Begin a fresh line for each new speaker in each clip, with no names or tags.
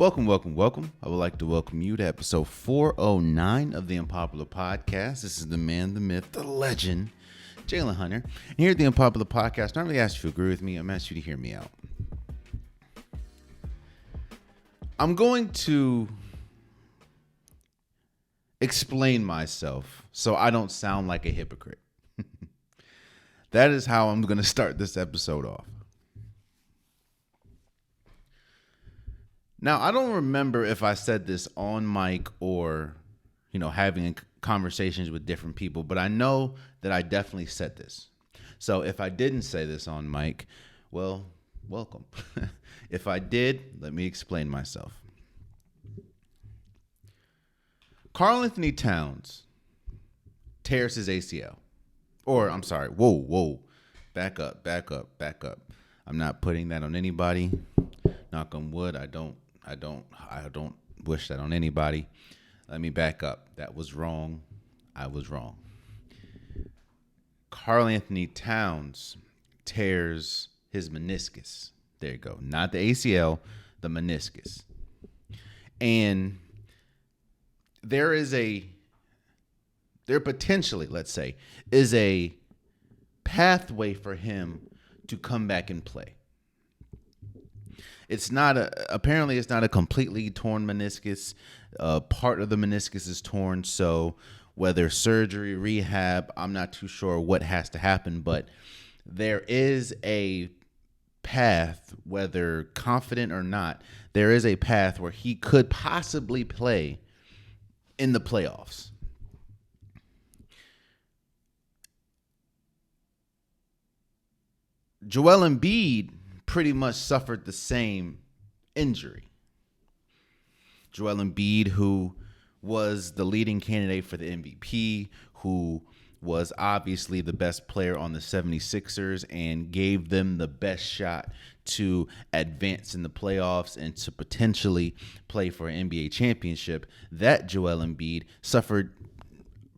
Welcome. I would like to welcome you to episode 409 of the Unpopular Podcast. This is the man, the myth, the legend, Jalen Hunter. And here at the Unpopular Podcast, I don't really ask you to agree with me. I'm asking you to hear me out. I'm going to explain myself so I don't sound like a hypocrite. That is how I'm going to start this episode off. Now, I don't remember if I said this on mic or, having conversations with different people, but I know that I definitely said this. So if I didn't say this on mic, well, welcome. If I did, let me explain myself. Karl Anthony Towns tears his ACL. Or, I'm sorry, whoa. Back up. I'm not putting that on anybody. Knock on wood, I don't wish that on anybody. Let me back up. That was wrong. I was wrong. Karl Anthony Towns tears his meniscus. There you go. Not the ACL, the meniscus. And there potentially, let's say, is a pathway for him to come back and play. Apparently it's not a completely torn meniscus. Part of the meniscus is torn. So whether surgery, rehab, I'm not too sure what has to happen, but there is a path, whether confident or not, there is a path where he could possibly play in the playoffs. Joel Embiid pretty much suffered the same injury. Joel Embiid, who was the leading candidate for the MVP, who was obviously the best player on the 76ers and gave them the best shot to advance in the playoffs and to potentially play for an NBA championship, that Joel Embiid suffered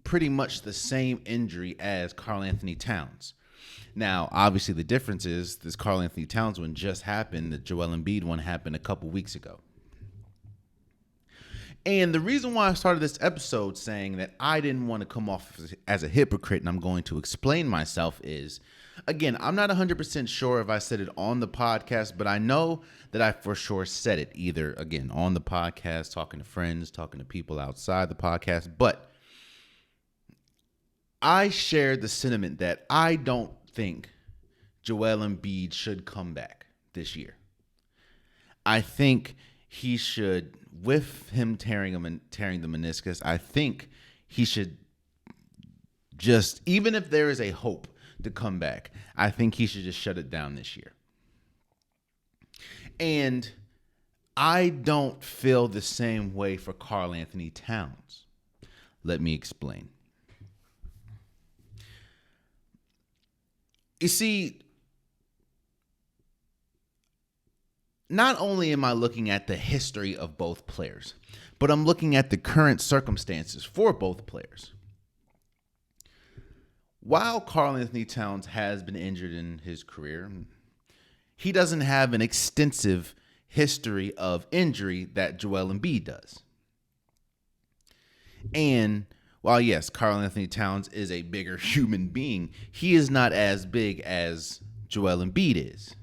pretty much the same injury as Karl Anthony Towns. Now, obviously, the difference is this Karl Anthony Towns one just happened. The Joel Embiid one happened a couple weeks ago. And the reason why I started this episode saying that I didn't want to come off as a hypocrite and I'm going to explain myself is, again, I'm not 100% sure if I said it on the podcast, but I know that I for sure said it either, again, on the podcast, talking to friends, talking to people outside the podcast. But I shared the sentiment that I don't think Joel Embiid should come back this year. I think he should, with him tearing the meniscus, I think he should just, even if there is a hope to come back, I think he should just shut it down this year. And I don't feel the same way for Karl Anthony Towns. Let me explain. You see, not only am I looking at the history of both players, but I'm looking at the current circumstances for both players. While Karl Anthony Towns has been injured in his career, he doesn't have an extensive history of injury that Joel Embiid does. And while, yes, Karl Anthony Towns is a bigger human being, he is not as big as Joel Embiid is.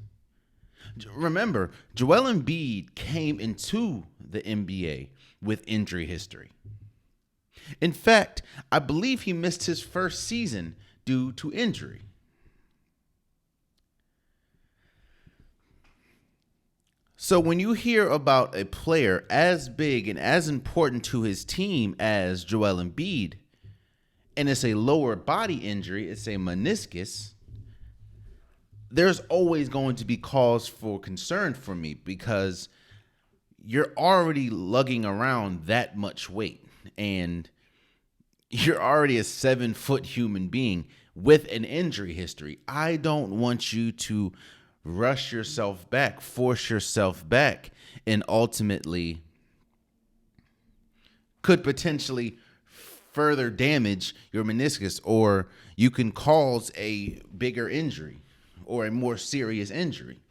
Remember, Joel Embiid came into the NBA with injury history. In fact, I believe he missed his first season due to injury. So when you hear about a player as big and as important to his team as Joel Embiid, and it's a lower body injury, it's a meniscus, there's always going to be cause for concern for me because you're already lugging around that much weight and you're already a 7-foot human being with an injury history. I don't want you to rush yourself back, force yourself back, and ultimately could potentially further damage your meniscus, or you can cause a bigger injury or a more serious injury.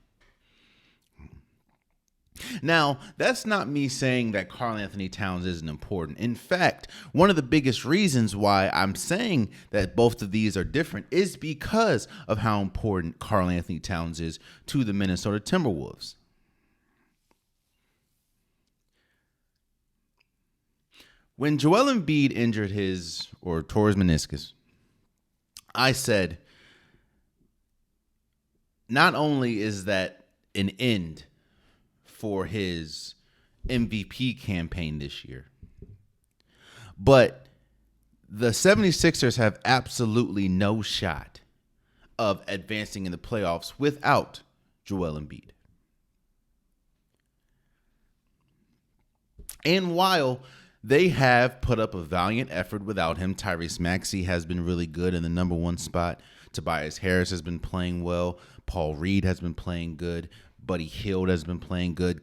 Now, that's not me saying that Karl Anthony Towns isn't important. In fact, one of the biggest reasons why I'm saying that both of these are different is because of how important Karl Anthony Towns is to the Minnesota Timberwolves. When Joel Embiid injured tore his meniscus, I said, not only is that an end for his MVP campaign this year, but the 76ers have absolutely no shot of advancing in the playoffs without Joel Embiid. And while they have put up a valiant effort without him, Tyrese Maxey has been really good in the number one spot. Tobias Harris has been playing well. Paul Reed has been playing good. Buddy Hield has been playing good.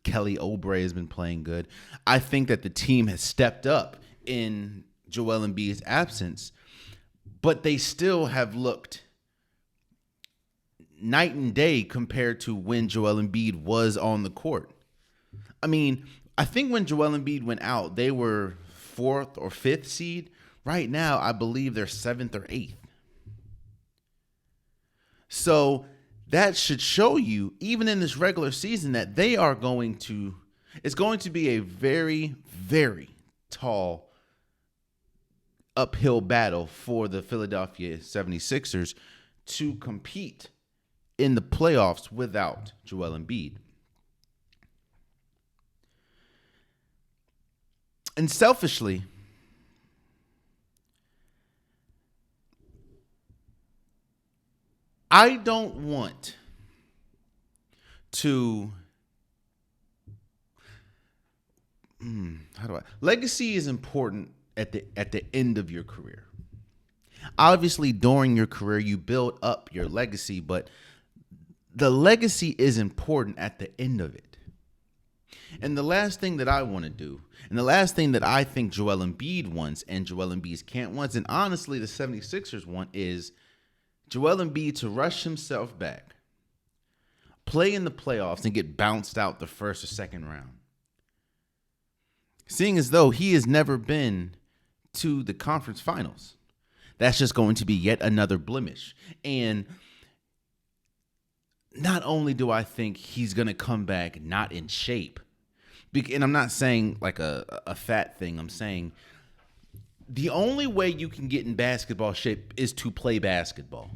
Kelly Oubre has been playing good. I think that the team has stepped up in Joel Embiid's absence, but they still have looked night and day compared to when Joel Embiid was on the court. I mean, I think when Joel Embiid went out, they were 4th or 5th seed. Right now, I believe they're 7th or 8th. So that should show you, even in this regular season, that they are it's going to be a very, very tall uphill battle for the Philadelphia 76ers to compete in the playoffs without Joel Embiid. And selfishly, I don't want to legacy is important at the end of your career. Obviously, during your career, you build up your legacy, but the legacy is important at the end of it. And the last thing that I want to do, and the last thing that I think Joel Embiid wants and Joel Embiid's camp wants, and honestly the 76ers want, is Joel Embiid to rush himself back, play in the playoffs, and get bounced out the first or second round. Seeing as though he has never been to the conference finals. That's just going to be yet another blemish. And not only do I think he's going to come back not in shape, and I'm not saying like a fat thing, I'm saying the only way you can get in basketball shape is to play basketball.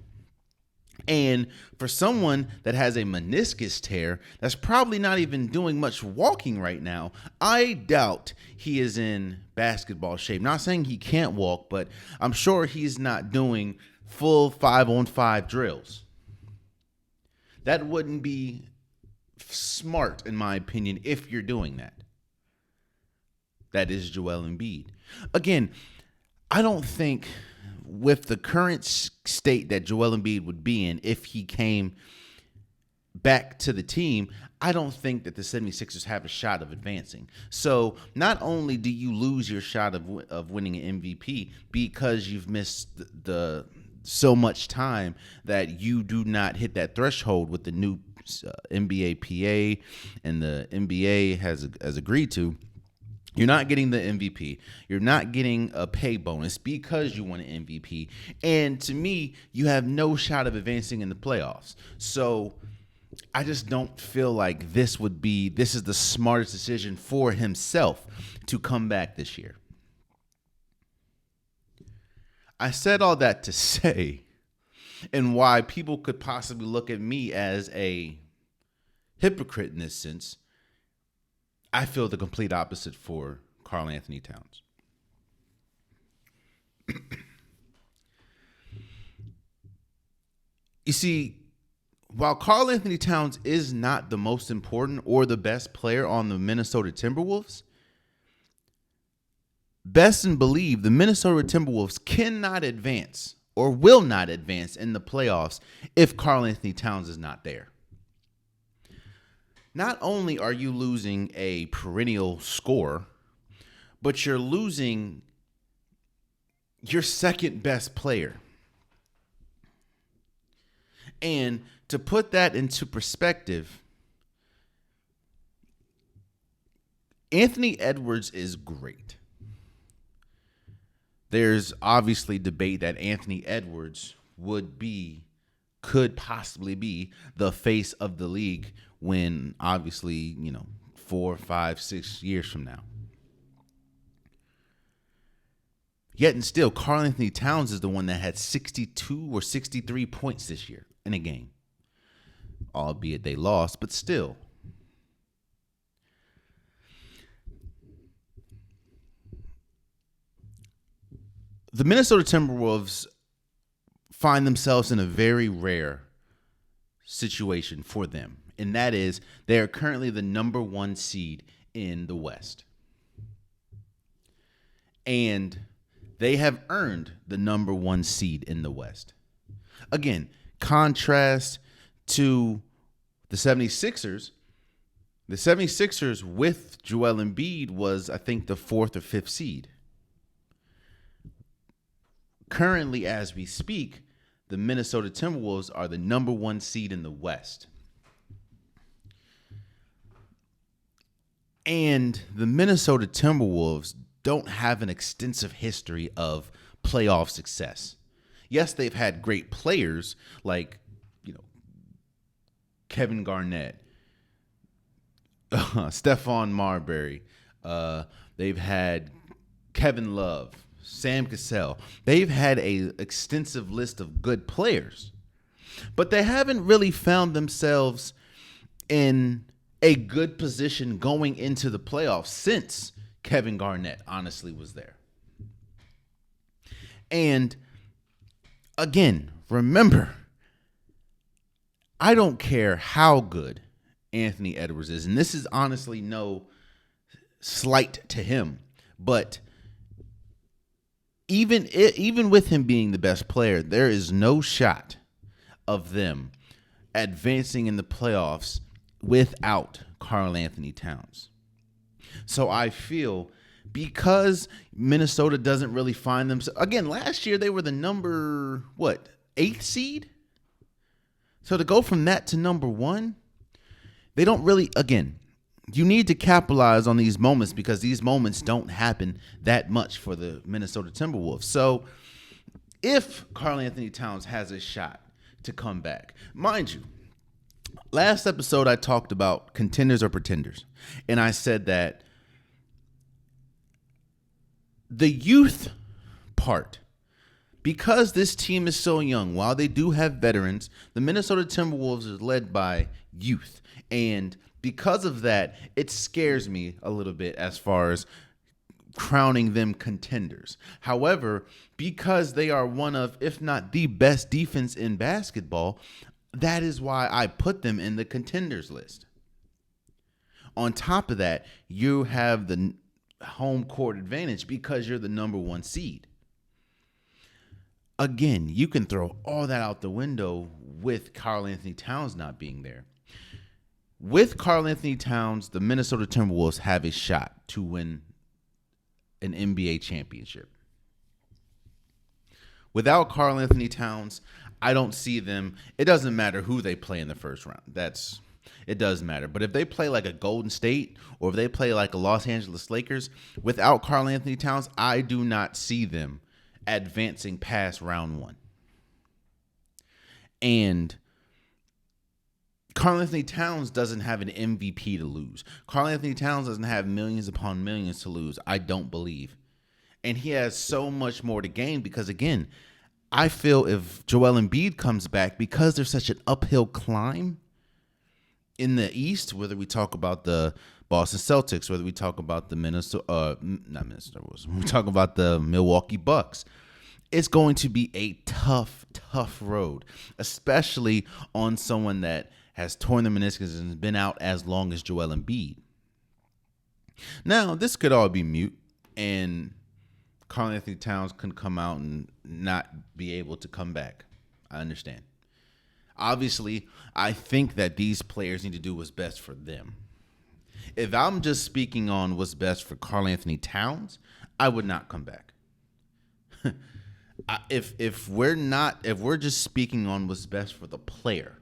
And for someone that has a meniscus tear, that's probably not even doing much walking right now, I doubt he is in basketball shape. Not saying he can't walk, but I'm sure he's not doing full 5-on-5 drills. That wouldn't be smart, in my opinion, if you're doing that. That is Joel Embiid. Again, I don't think with the current state that Joel Embiid would be in if he came back to the team, I don't think that the 76ers have a shot of advancing. So not only do you lose your shot of winning an MVP because you've missed the so much time that you do not hit that threshold with the new NBA PA and the NBA has agreed to. You're not getting the MVP. You're not getting a pay bonus because you won an MVP. And to me, you have no shot of advancing in the playoffs. So I just don't feel like this is the smartest decision for himself to come back this year. I said all that to say, and why people could possibly look at me as a hypocrite in this sense, I feel the complete opposite for Karl Anthony Towns. You see, while Karl Anthony Towns is not the most important or the best player on the Minnesota Timberwolves, best and believe the Minnesota Timberwolves cannot advance or will not advance in the playoffs if Karl Anthony Towns is not there. Not only are you losing a perennial scorer, but you're losing your second best player. And to put that into perspective, Anthony Edwards is great. There's obviously debate that Anthony Edwards could possibly be the face of the league when obviously, 4, 5, 6 years from now. Yet and still, Karl Anthony Towns is the one that had 62 or 63 points this year in a game. Albeit they lost, but still. The Minnesota Timberwolves find themselves in a very rare situation for them, and that is they are currently the number 1 seed in the West. And they have earned the number 1 seed in the West. Again, contrast to the 76ers. The 76ers with Joel Embiid was, I think, the 4th or 5th seed. Currently, as we speak, the Minnesota Timberwolves are the number 1 seed in the West. And the Minnesota Timberwolves don't have an extensive history of playoff success. Yes, they've had great players like, Kevin Garnett, Stephon Marbury. They've had Kevin Love, Sam Cassell. They've had an extensive list of good players, but they haven't really found themselves in a good position going into the playoffs since Kevin Garnett honestly was there. And again, remember, I don't care how good Anthony Edwards is, and this is honestly no slight to him, but even with him being the best player, there is no shot of them advancing in the playoffs without Karl Anthony Towns. So I feel because Minnesota doesn't really find themselves, again, last year they were the number 8th seed. So to go from that to number 1, they don't really, again, you need to capitalize on these moments because these moments don't happen that much for the Minnesota Timberwolves. So if Karl Anthony Towns has a shot to come back, mind you, last episode I talked about contenders or pretenders, and I said that the youth part, because this team is so young, while they do have veterans, the Minnesota Timberwolves is led by youth. And because of that, it scares me a little bit as far as crowning them contenders. However, because they are one of, if not the best defense in basketball, that is why I put them in the contenders list. On top of that, you have the home court advantage because you're the number 1 seed. Again, you can throw all that out the window with Karl Anthony Towns not being there. With Karl Anthony Towns, the Minnesota Timberwolves have a shot to win an NBA championship. Without Karl Anthony Towns, I don't see them. It doesn't matter who they play in the first round. It does matter. But if they play like a Golden State or if they play like a Los Angeles Lakers, without Karl Anthony Towns, I do not see them advancing past round 1. And Karl Anthony Towns doesn't have an MVP to lose. Karl Anthony Towns doesn't have millions upon millions to lose, I don't believe. And he has so much more to gain because, again, I feel if Joel Embiid comes back, because there's such an uphill climb in the East, whether we talk about the Boston Celtics, whether we talk about the we talk about the Milwaukee Bucks, it's going to be a tough road, especially on someone that has torn the meniscus and has been out as long as Joel Embiid. Now, this could all be mute, and Karl Anthony Towns can come out and not be able to come back. I understand. Obviously, I think that these players need to do what's best for them. If I'm just speaking on what's best for Karl Anthony Towns, I would not come back. If we're just speaking on what's best for the player,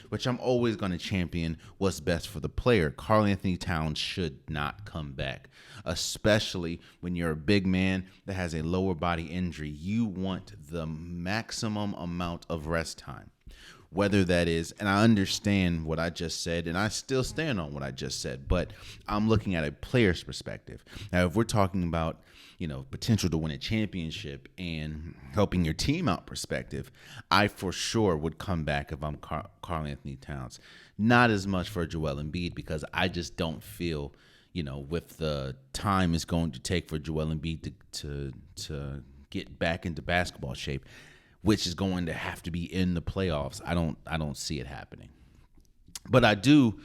which I'm always going to champion what's best for the player. Karl Anthony Towns should not come back, especially when you're a big man that has a lower body injury. You want the maximum amount of rest time, whether that is, and I understand what I just said, and I still stand on what I just said, but I'm looking at a player's perspective. Now, if we're talking about, potential to win a championship and helping your team out perspective, I for sure would come back if I'm Karl Anthony Towns. Not as much for Joel Embiid, because I just don't feel, with the time it's going to take for Joel Embiid to get back into basketball shape, which is going to have to be in the playoffs. I don't see it happening. But I do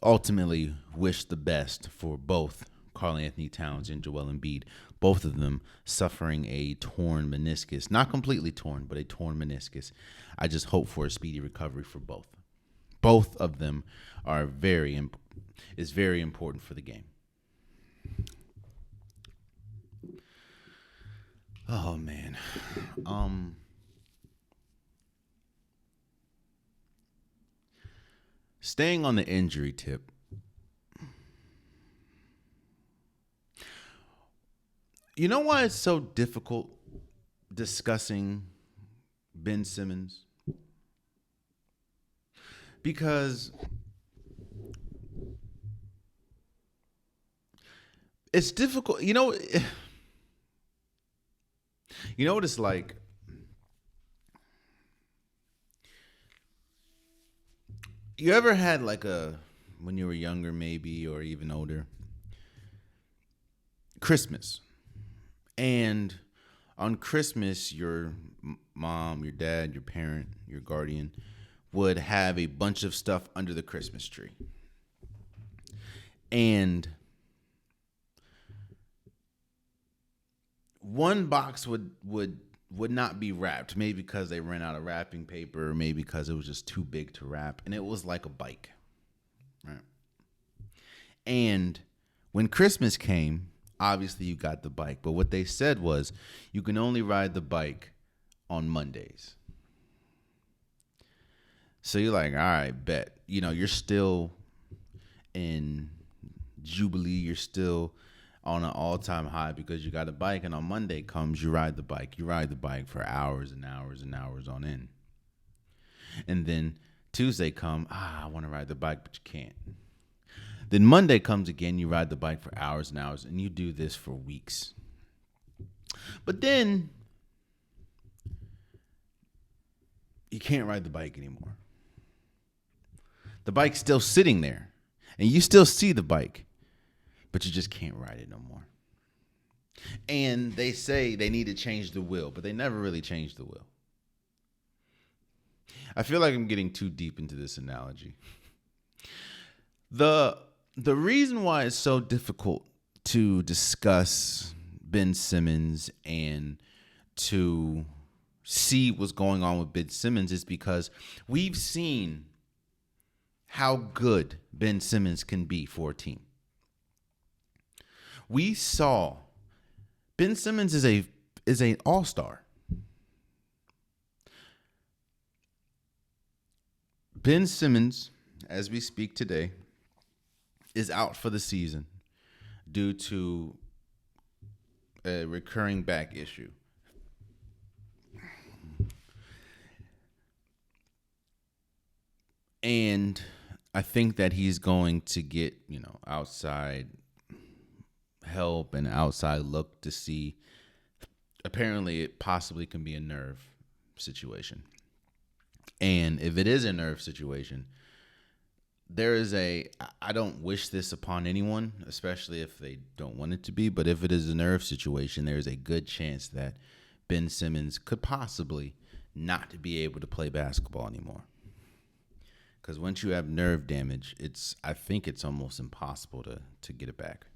ultimately wish the best for both Karl Anthony Towns and Joel Embiid, both of them suffering a torn meniscus. Not completely torn, but a torn meniscus. I just hope for a speedy recovery for both. Both of them are very important for the game. Oh, man. Staying on the injury tip, you know why it's so difficult discussing Ben Simmons? Because it's difficult. You know what it's like? You ever had when you were younger maybe, or even older, Christmas. And on Christmas, your mom, your dad, your parent, your guardian would have a bunch of stuff under the Christmas tree. And one box would not be wrapped, maybe because they ran out of wrapping paper, or maybe because it was just too big to wrap, and it was like a bike. Right? And when Christmas came, obviously you got the bike, but what they said was you can only ride the bike on Mondays. So you're like, all right, bet. You're still in Jubilee. You're still on an all-time high because you got a bike, and on Monday comes, you ride the bike. You ride the bike for hours and hours and hours on end. And then Tuesday come, I want to ride the bike, but you can't. Then Monday comes again, you ride the bike for hours and hours, and you do this for weeks. But then you can't ride the bike anymore. The bike's still sitting there, and you still see the bike, but you just can't ride it no more. And they say they need to change the wheel, but they never really change the wheel. I feel like I'm getting too deep into this analogy. The reason why it's so difficult to discuss Ben Simmons and to see what's going on with Ben Simmons is because we've seen how good Ben Simmons can be for a team. We saw Ben Simmons is an all-star. Ben Simmons, as we speak today, is out for the season due to a recurring back issue. And I think that he's going to get, outside help and outside look to see. Apparently, it possibly can be a nerve situation. And if it is a nerve situation, I don't wish this upon anyone, especially if they don't want it to be, but if it is a nerve situation, there's a good chance that Ben Simmons could possibly not be able to play basketball anymore. Because once you have nerve damage, I think it's almost impossible to get it back.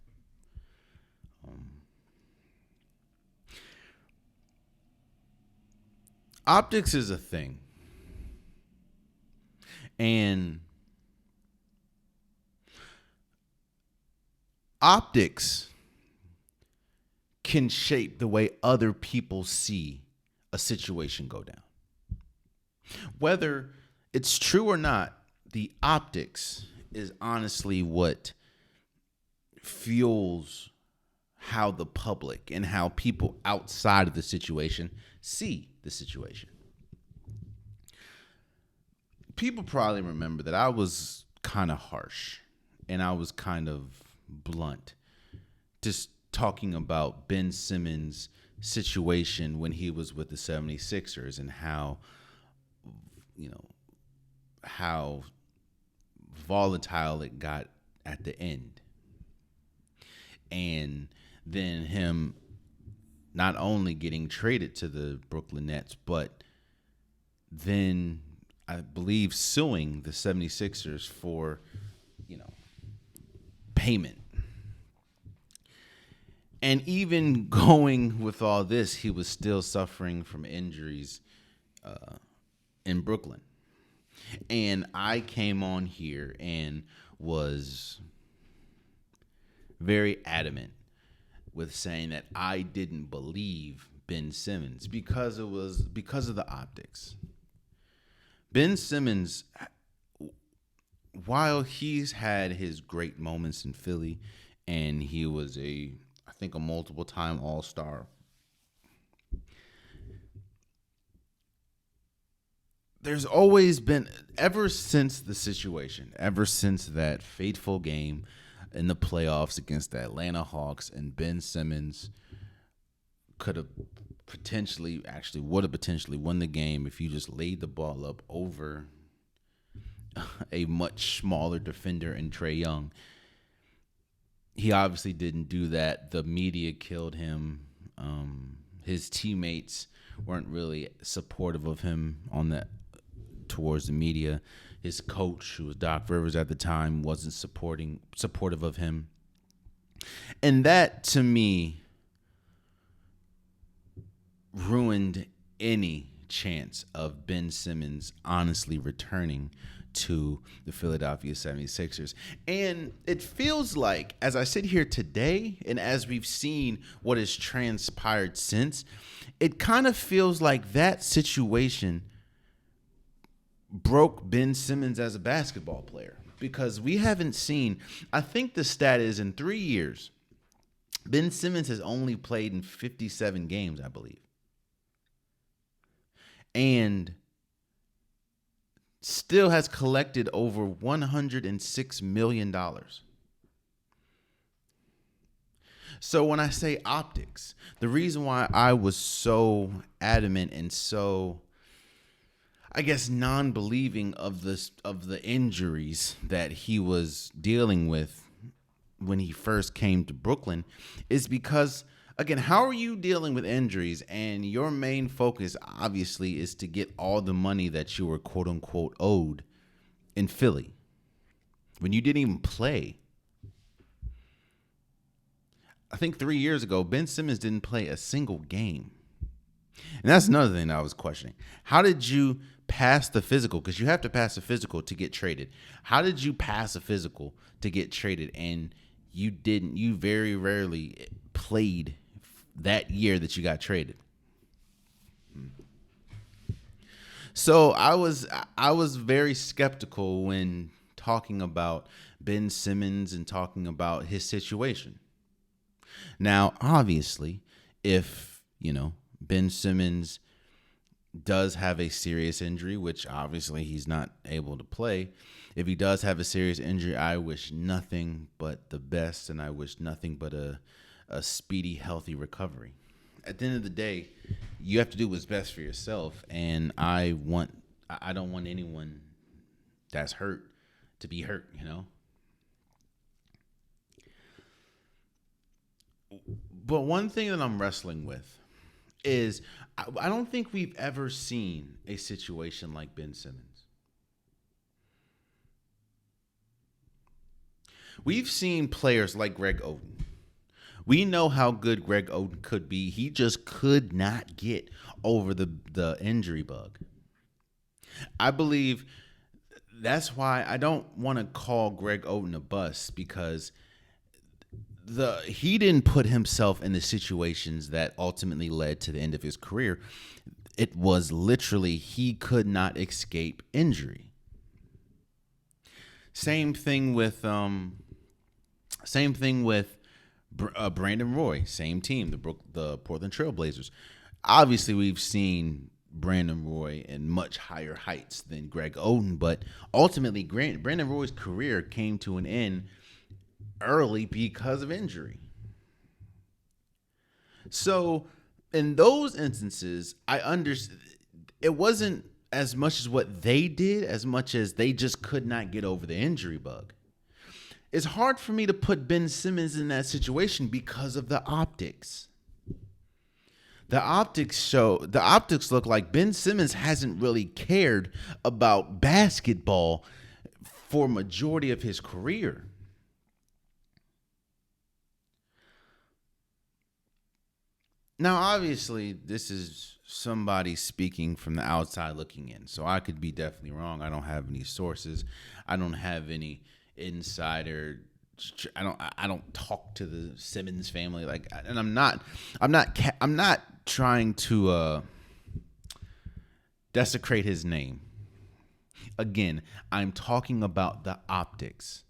Optics is a thing. And optics can shape the way other people see a situation go down. Whether it's true or not, the optics is honestly what fuels how the public and how people outside of the situation see the situation. People probably remember that I was kind of harsh and I was kind of blunt, just talking about Ben Simmons' situation when he was with the 76ers and how, how volatile it got at the end. And then him not only getting traded to the Brooklyn Nets, but then I believe suing the 76ers for, payment. And even going with all this, he was still suffering from injuries in Brooklyn. And I came on here and was very adamant with saying that I didn't believe Ben Simmons because of the optics. Ben Simmons, while he's had his great moments in Philly, and he was I think a multiple time All-Star, there's always been, ever since that fateful game in the playoffs against the Atlanta Hawks, and Ben Simmons would have potentially won the game if you just laid the ball up over a much smaller defender in Trae Young. He obviously didn't do that. The media killed him. His teammates weren't really supportive of him towards the media. His coach, who was Doc Rivers at the time, wasn't supportive of him. And that, to me, ruined any chance of Ben Simmons honestly returning to the Philadelphia 76ers. And it feels like, as I sit here today, and as we've seen what has transpired since, it kind of feels like that situation broke Ben Simmons as a basketball player, because we haven't seen, I think the stat is, in 3 years, Ben Simmons has only played in 57 games, I believe. And still has collected over $106 million. So when I say optics, the reason why I was so adamant and so, I guess, non-believing of the injuries that he was dealing with when he first came to Brooklyn is because, again, how are you dealing with injuries and your main focus obviously is to get all the money that you were quote unquote owed in Philly when you didn't even play? I think 3 years ago, Ben Simmons didn't play a single game. And that's another thing that I was questioning. How did you pass the physical? Because you have to pass a physical to get traded. How did you pass a physical to get traded? And you didn't. You very rarely played that year that you got traded. So I was very skeptical when talking about Ben Simmons and talking about his situation. Now, obviously, if, Ben Simmons does have a serious injury, which obviously he's not able to play. If he does have a serious injury, I wish nothing but the best, and I wish nothing but a speedy, healthy recovery. At the end of the day, you have to do what's best for yourself, and I don't want anyone that's hurt to be hurt, But one thing that I'm wrestling with is I don't think we've ever seen a situation like Ben Simmons. We've seen players like Greg Oden. We know how good Greg Oden could be. He just could not get over the injury bug. I believe that's why I don't want to call Greg Oden a bust, because he didn't put himself in the situations that ultimately led to the end of his career. It was literally he could not escape injury. Same thing with Brandon Roy, same team, the Portland Trail Blazers. Obviously, we've seen Brandon Roy in much higher heights than Greg Oden, but ultimately, Brandon Roy's career came to an end early because of injury. So, in those instances, I understand it wasn't as much as what they did, as much as they just could not get over the injury bug. It's hard for me to put Ben Simmons in that situation because of the optics. The optics look like Ben Simmons hasn't really cared about basketball for a majority of his career. Now, obviously, this is somebody speaking from the outside looking in, so I could be definitely wrong. I don't have any sources. I don't have any insider. I don't talk to the Simmons family and I'm not trying to desecrate his name. Again, I'm talking about the optics.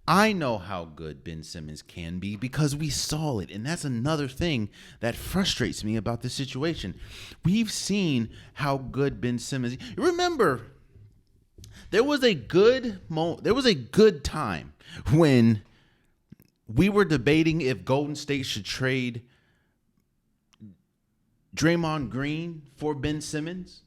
I know how good Ben Simmons can be because we saw it. And that's another thing that frustrates me about this situation. We've seen how good Ben Simmons. Remember, there was a good time when we were debating if Golden State should trade Draymond Green for Ben Simmons.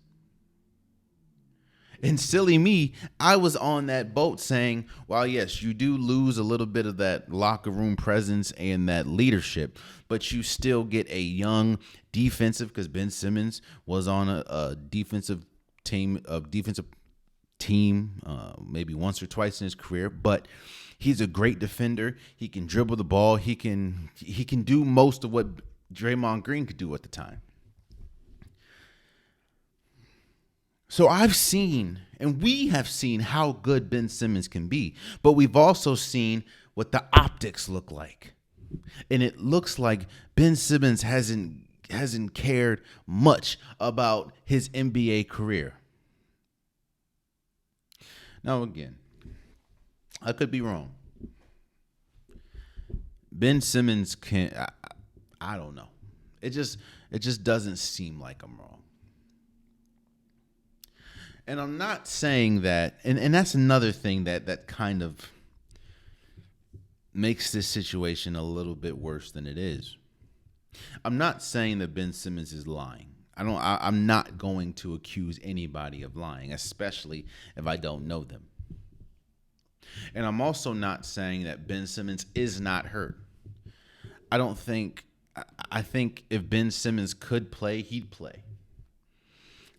And silly me, I was on that boat saying, well, yes, you do lose a little bit of that locker room presence and that leadership, but you still get a young defensive, because Ben Simmons was on a defensive team, maybe once or twice in his career, but he's a great defender. He can dribble the ball. He can do most of what Draymond Green could do at the time. So I've seen, and we have seen how good Ben Simmons can be, but we've also seen what the optics look like. And it looks like Ben Simmons hasn't cared much about his NBA career. Now, again, I could be wrong. Ben Simmons I don't know. It just doesn't seem like I'm wrong. And I'm not saying that, and that's another thing that kind of makes this situation a little bit worse than it is. I'm not saying that Ben Simmons is lying. I'm not going to accuse anybody of lying, especially if I don't know them. And I'm also not saying that Ben Simmons is not hurt. I think if Ben Simmons could play, he'd play.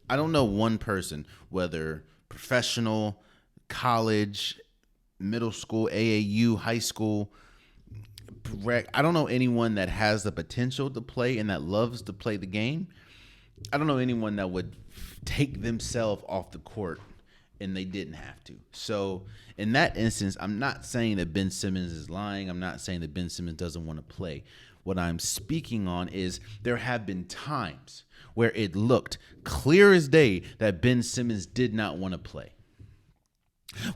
I don't know one person, whether professional, college, middle school, AAU, high school, I don't know anyone that has the potential to play and that loves to play the game. I don't know anyone that would take themselves off the court and they didn't have to. So in that instance, I'm not saying that Ben Simmons is lying. I'm not saying that Ben Simmons doesn't want to play. What I'm speaking on is there have been times where it looked clear as day that Ben Simmons did not want to play.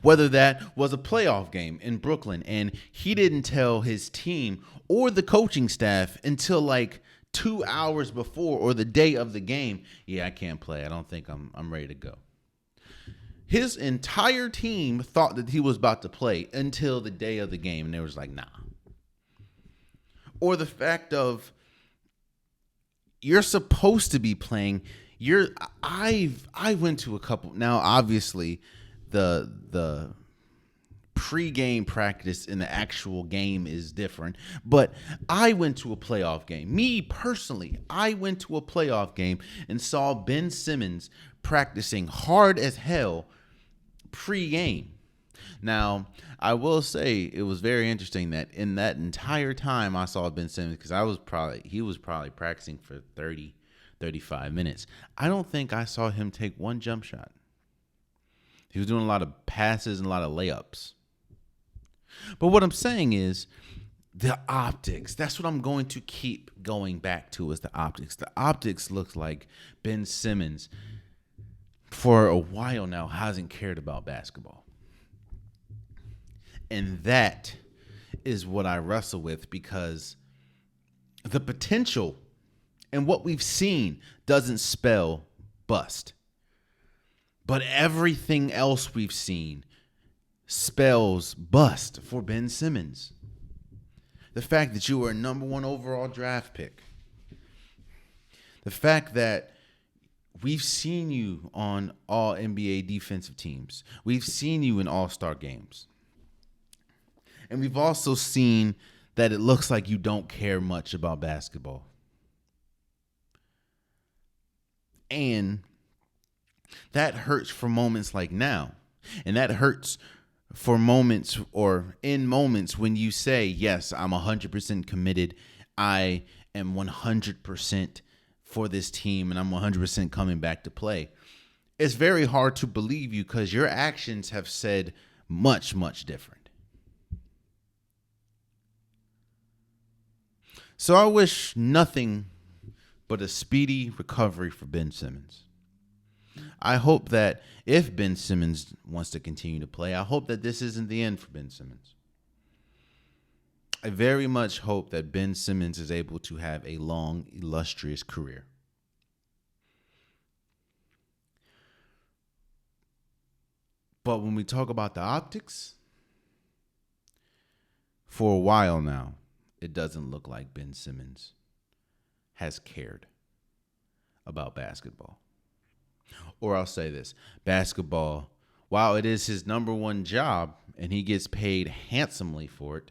Whether that was a playoff game in Brooklyn and he didn't tell his team or the coaching staff until like 2 hours before or the day of the game, yeah, I can't play. I don't think I'm ready to go. His entire team thought that he was about to play until the day of the game, and they was like, nah. Or the fact of you're supposed to be playing. I went to a couple. Now, obviously, the pre-game practice in the actual game is different. But I went to a playoff game. Me personally, I went to a playoff game and saw Ben Simmons practicing hard as hell pre-game. Now, I will say it was very interesting that in that entire time I saw Ben Simmons, because he was probably practicing for 30, 35 minutes. I don't think I saw him take one jump shot. He was doing a lot of passes and a lot of layups. But what I'm saying is the optics. That's what I'm going to keep going back to, is the optics. The optics looks like Ben Simmons for a while now hasn't cared about basketball. And that is what I wrestle with, because the potential and what we've seen doesn't spell bust. But everything else we've seen spells bust for Ben Simmons. The fact that you were a number 1 overall draft pick. The fact that we've seen you on all NBA defensive teams. We've seen you in all-star games. And we've also seen that it looks like you don't care much about basketball. And that hurts for moments like now. And that hurts for moments, or in moments when you say, yes, I'm 100% committed. I am 100% for this team, and I'm 100% coming back to play. It's very hard to believe you, because your actions have said much, much different. So I wish nothing but a speedy recovery for Ben Simmons. I hope that if Ben Simmons wants to continue to play, I hope that this isn't the end for Ben Simmons. I very much hope that Ben Simmons is able to have a long, illustrious career. But when we talk about the optics, for a while now, it doesn't look like Ben Simmons has cared about basketball. Or I'll say this, basketball, while it is his number 1 job and he gets paid handsomely for it,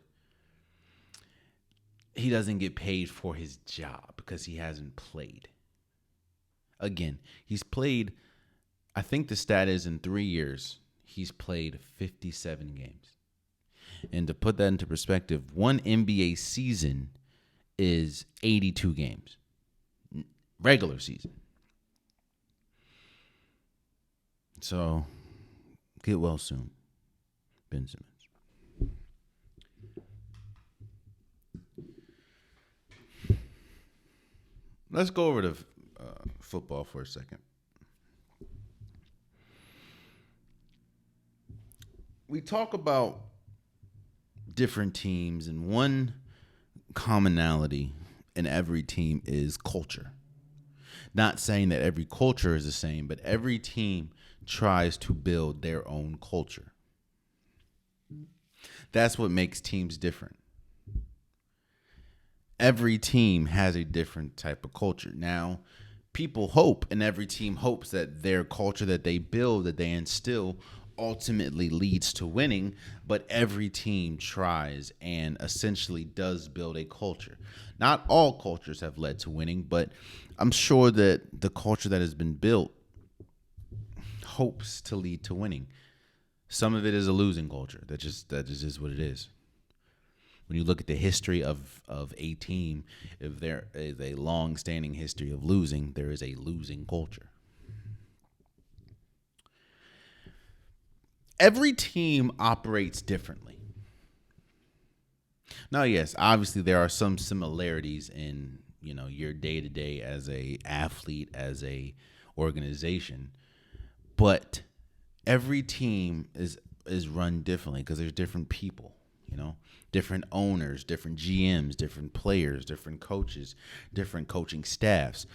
he doesn't get paid for his job because he hasn't played. Again, he's played, I think the stat is in 3 years, he's played 57 games. And to put that into perspective, one NBA season is 82 games. Regular season. So, get well soon, Ben Simmons. Let's go over to football for a second. We talk about different teams, and one commonality in every team is culture. Not saying that every culture is the same, but every team tries to build their own culture. That's what makes teams different. Every team has a different type of culture. Now, people hope, and every team hopes, that their culture that they build, that they instill, ultimately leads to winning, but every team tries and essentially does build a culture. Not all cultures have led to winning, but I'm sure that the culture that has been built hopes to lead to winning. Some of it is a losing culture. That just is what it is. When you look at the history of a team, if there is a long-standing history of losing, there is a losing culture. Every team operates differently. Now, yes, obviously there are some similarities in, your day-to-day as a athlete, as a organization, but every team is run differently because there's different people, different owners, different GMs, different players, different coaches, different coaching staffs.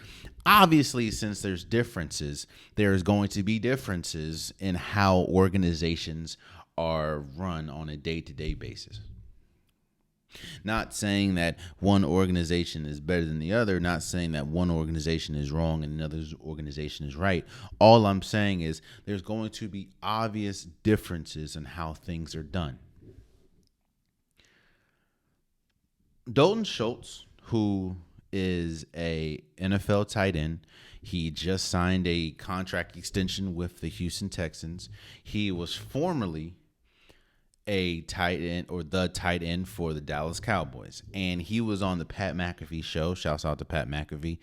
Obviously, since there's differences, there's going to be differences in how organizations are run on a day-to-day basis. Not saying that one organization is better than the other, not saying that one organization is wrong and another organization is right. All I'm saying is there's going to be obvious differences in how things are done. Dalton Schultz, who is a NFL tight end, he just signed a contract extension with the Houston Texans. He was formerly a tight end, or the tight end, for the Dallas Cowboys. And he was on the Pat McAfee show. Shouts out to Pat McAfee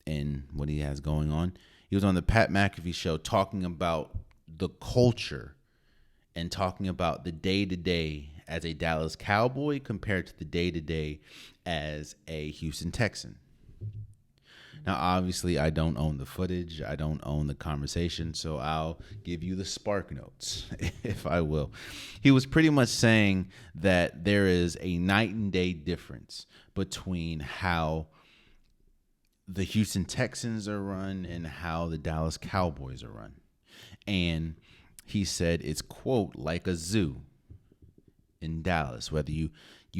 and what he has going on. He was on the Pat McAfee show talking about the culture and talking about the day-to-day as a Dallas Cowboy compared to the day-to-day as a Houston Texan. Now, obviously, I don't own the footage. I don't own the conversation, so I'll give you the spark notes, if I will. He was pretty much saying that there is a night and day difference between how the Houston Texans are run and how the Dallas Cowboys are run. And he said it's, quote, like a zoo in Dallas, whether you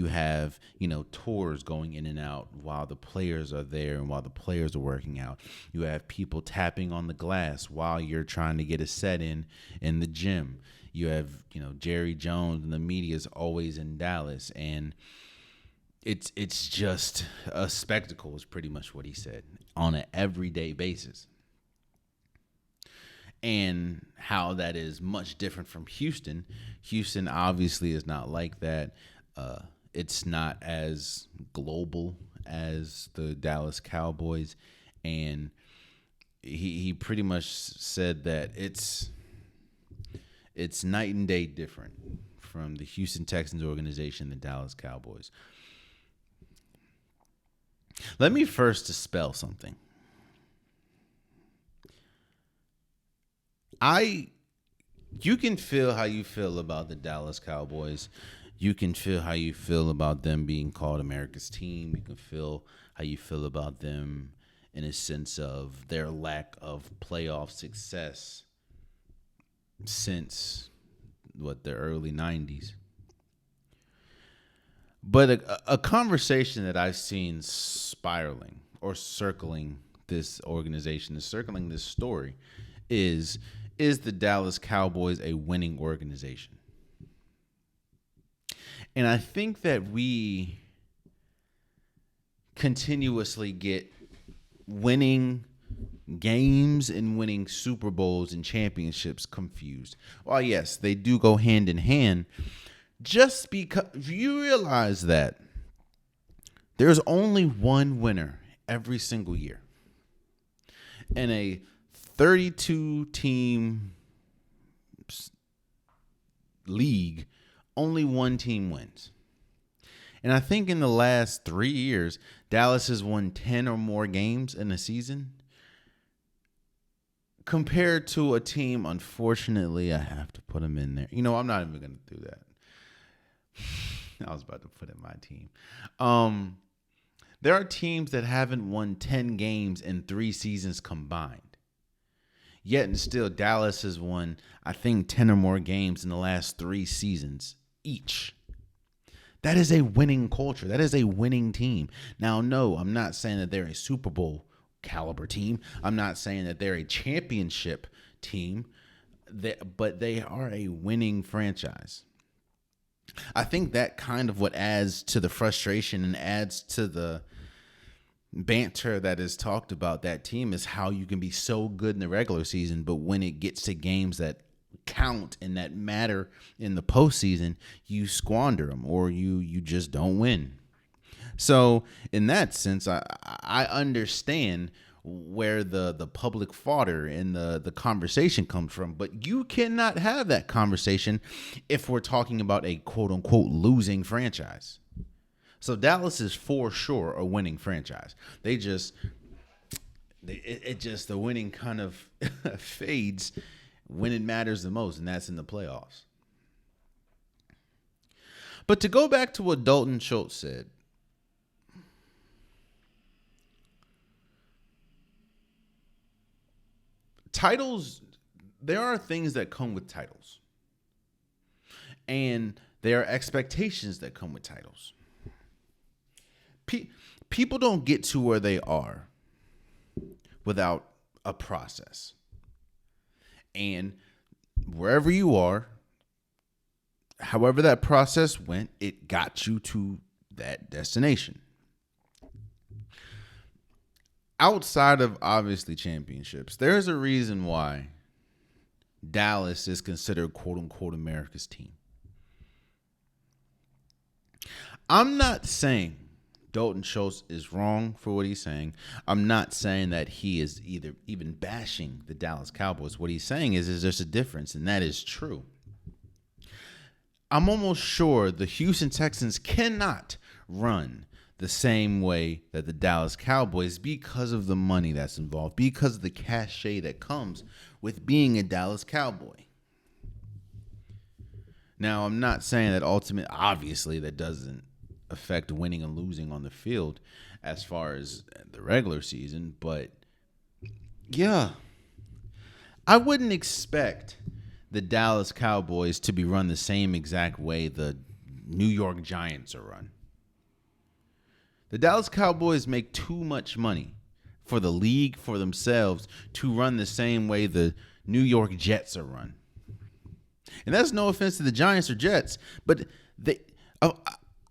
have, tours going in and out while the players are there and while the players are working out. You have people tapping on the glass while you're trying to get a set in the gym. You have, Jerry Jones and the media is always in Dallas, and it's just a spectacle is pretty much what he said on an everyday basis. And how that is much different from Houston. Houston obviously is not like that. It's not as global as the Dallas Cowboys. And he pretty much said that it's night and day different from the Houston Texans organization, the Dallas Cowboys. Let me first dispel something. You can feel how you feel about the Dallas Cowboys. You can feel how you feel about them being called America's team. You can feel how you feel about them in a sense of their lack of playoff success since, the early 90s. But a conversation that I've seen spiraling or circling this organization, circling this story, is the Dallas Cowboys a winning organization? And I think that we continuously get winning games and winning Super Bowls and championships confused. While yes, they do go hand in hand, just because you realize that there's only one winner every single year. In a 32-team league, only one team wins. And I think in the last 3 years, Dallas has won 10 or more games in a season. Compared to a team, unfortunately, I have to put them in there. I'm not even going to do that. I was about to put in my team. There are teams that haven't won 10 games in 3 seasons combined. Yet and still, Dallas has won, I think, 10 or more games in the last 3 seasons each. That is a winning culture. That is a winning team. Now, no, I'm not saying that they're a Super Bowl caliber team. I'm not saying that they're a championship team, but they are a winning franchise. I think that kind of what adds to the frustration and adds to the banter that is talked about that team is how you can be so good in the regular season, but when it gets to games that count and that matter in the postseason, you squander them or you just don't win. So in that sense, I understand where the public fodder and the conversation comes from, but you cannot have that conversation if we're talking about a quote unquote losing franchise. So Dallas is for sure a winning franchise. The winning kind of fades when it matters the most, and that's in the playoffs. But to go back to what Dalton Schultz said, titles, there are things that come with titles. And there are expectations that come with titles. People don't get to where they are without a process. And wherever you are, however that process went, it got you to that destination. Outside of obviously championships, there's a reason why Dallas is considered quote unquote America's team. I'm not saying Dalton Schultz is wrong for what he's saying. I'm not saying that he is even bashing the Dallas Cowboys. What he's saying is there's a difference, and that is true. I'm almost sure the Houston Texans cannot run the same way that the Dallas Cowboys, because of the money that's involved, because of the cachet that comes with being a Dallas Cowboy. Now, I'm not saying that obviously that doesn't affect winning and losing on the field as far as the regular season, but yeah, I wouldn't expect the Dallas Cowboys to be run the same exact way the New York Giants are run. The Dallas Cowboys make too much money for the league, for themselves, to run the same way the New York Jets are run. And that's no offense to the Giants or Jets, but they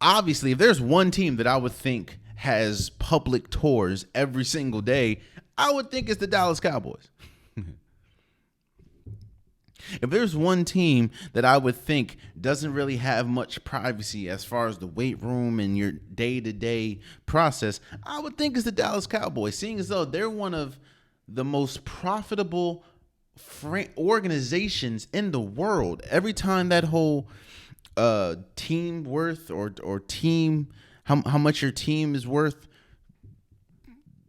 obviously, if there's one team that I would think has public tours every single day, I would think it's the Dallas Cowboys. If there's one team that I would think doesn't really have much privacy as far as the weight room and your day-to-day process, I would think it's the Dallas Cowboys, seeing as though they're one of the most profitable organizations in the world. Every time that whole team worth or team, how much your team is worth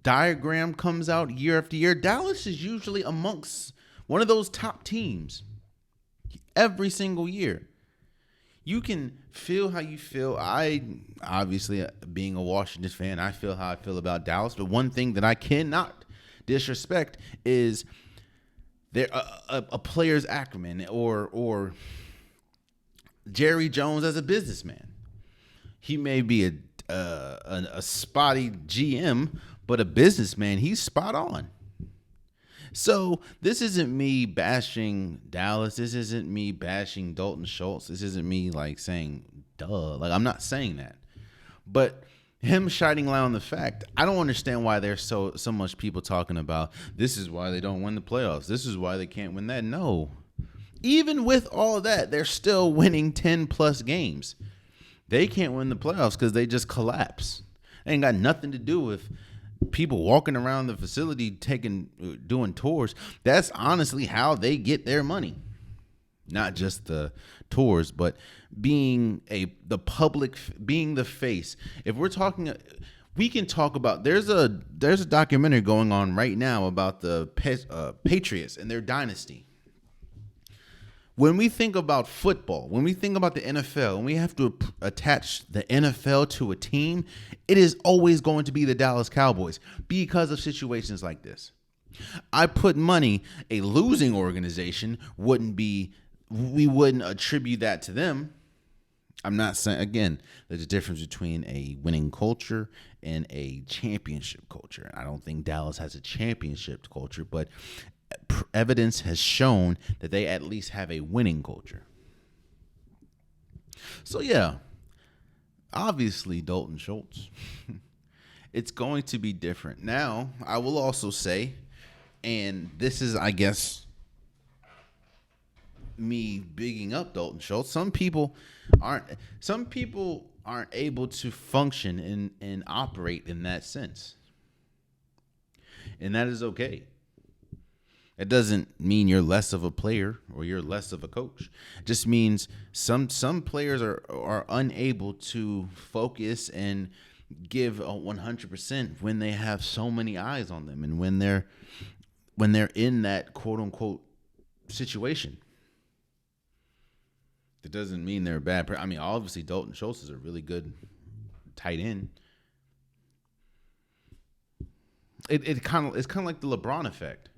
diagram comes out year after year, Dallas is usually amongst one of those top teams every single year. You can feel how you feel. I, obviously, being a Washington fan, I feel how I feel about Dallas. But one thing that I cannot disrespect is there a player's acumen or Jerry Jones as a businessman. He may be a spotty GM, but a businessman, he's spot on. So this isn't me bashing Dallas. This isn't me bashing Dalton Schultz. This isn't me like saying, duh. Like, I'm not saying that. But him shining light on the fact, I don't understand why there's so much people talking about this is why they don't win the playoffs. This is why they can't win that. No. Even with all of that, they're still winning 10-plus games. They can't win the playoffs because they just collapse. It ain't got nothing to do with people walking around the facility doing tours. That's honestly how they get their money. Not just the tours, but being the public, being the face. If we're talking, we can talk about, there's a documentary going on right now about the Patriots and their dynasty. When we think about football, when we think about the NFL, and we have to attach the NFL to a team, it is always going to be the Dallas Cowboys because of situations like this. I put money, a losing organization we wouldn't attribute that to them. I'm not saying, again, there's a difference between a winning culture and a championship culture. I don't think Dallas has a championship culture, but evidence has shown that they at least have a winning culture. So yeah, obviously Dalton Schultz, it's going to be different. Now, I will also say, and this is, I guess, me bigging up Dalton Schultz, some people aren't able to function and operate in that sense. And that is okay. It doesn't mean you're less of a player or you're less of a coach. It just means some players are unable to focus and give a 100% when they have so many eyes on them and when they're in that quote unquote situation. That doesn't mean they're a bad player. I mean, obviously Dalton Schultz is a really good tight end. It's kind of like the LeBron effect.